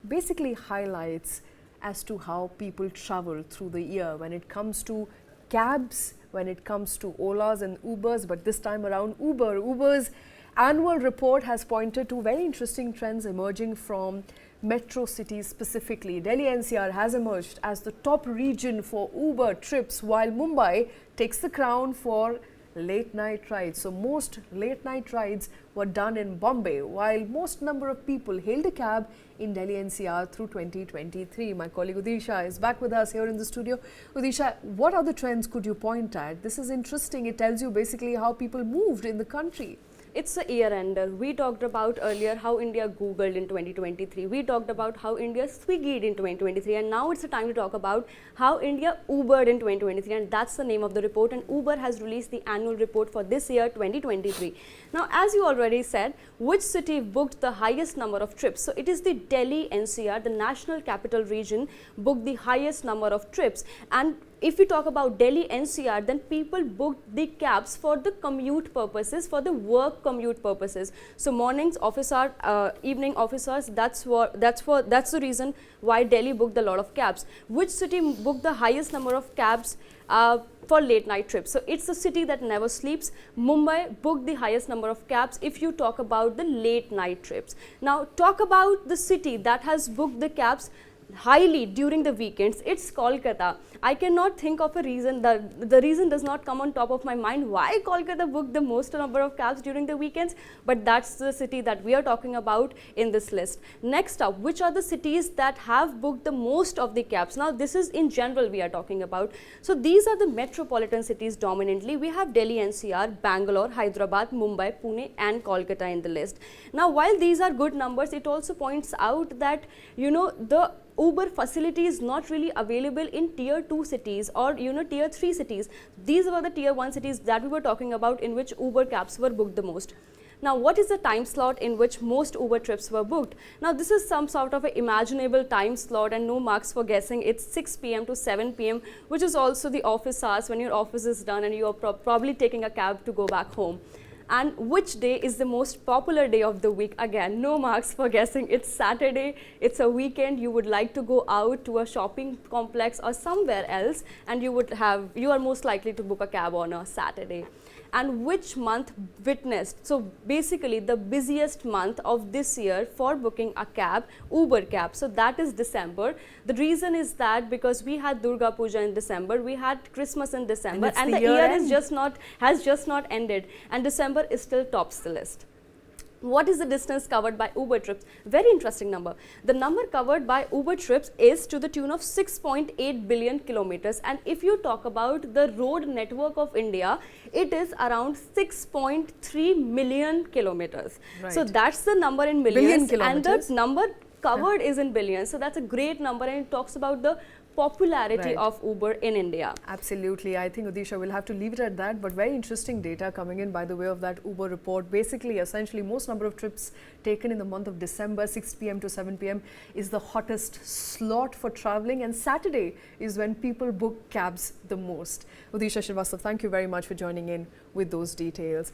basically highlights as to how people travel through the year when it comes to cabs, when it comes to Olas and Ubers, but this time around Uber's annual report has pointed to very interesting trends emerging from metro cities specifically. Delhi NCR has emerged as the top region for Uber trips, while Mumbai takes the crown for late night rides. So most late night rides were done in Bombay, while most number of people hailed a cab in Delhi NCR through 2023. My colleague Udisha is back with us here in the studio. Udisha, what other trends could you point at? This is interesting. It tells you basically how people moved in the country. It's a year-ender. We talked about earlier how India Googled in 2023. We talked about how India Swiggied in 2023. And now it's the time to talk about how India Ubered in 2023. And that's the name of the report. And Uber has released the annual report for this year, 2023. Now, as you already said, which city booked the highest number of trips? So it is the Delhi NCR, the National Capital Region, booked the highest number of trips. And if we talk about Delhi NCR, then people booked the cabs for the commute purposes, for the work commute purposes. So mornings, office hours, evening office hours, that's the reason why Delhi booked a lot of cabs. Which city booked the highest number of cabs for late night trips? So it's a city that never sleeps. Mumbai booked the highest number of cabs if you talk about the late night trips. Now talk about the city that has booked the cabs highly during the weekends. It's Kolkata. I cannot think of a reason, the reason does not come on top of my mind why Kolkata booked the most number of cabs during the weekends, but that's the city that we are talking about in this list. Next up, which are the cities that have booked the most of the cabs? Now this is in general we are talking about. So these are the metropolitan cities dominantly. We have Delhi NCR, Bangalore, Hyderabad, Mumbai, Pune and Kolkata in the list. Now while these are good numbers, it also points out that, you know, the Uber facility is not really available in tier 2 cities or tier 3 cities. These were the tier 1 cities that we were talking about in which Uber cabs were booked the most. Now what is the time slot in which most Uber trips were booked? Now this is some sort of an imaginable time slot and no marks for guessing. It's 6 p.m. to 7 p.m. which is also the office hours when your office is done and you are probably taking a cab to go back home. And which day is the most popular day of the week? Again, no marks for guessing. It's Saturday, it's a weekend, you would like to go out to a shopping complex or somewhere else and you are most likely to book a cab on a Saturday. And which month witnessed, so basically the busiest month of this year for booking a cab, Uber cab, so that is December. The reason is that because we had Durga Puja in December, we had Christmas in December and the year has just not ended and December is still tops the list. What is the distance covered by Uber trips? Very interesting number. The number covered by Uber trips is to the tune of 6.8 billion kilometers. And if you talk about the road network of India, it is around 6.3 million kilometers. Right. So that's the number in millions. And the number covered is in billions. So that's a great number and it talks about the popularity of Uber in India. Absolutely. I think, Udisha, we'll have to leave it at that, but very interesting data coming in by the way of that Uber report. Basically, essentially, most number of trips taken in the month of December, 6 p.m. to 7 p.m. is the hottest slot for traveling, and Saturday is when people book cabs the most. Udisha Srivastav, thank you very much for joining in with those details.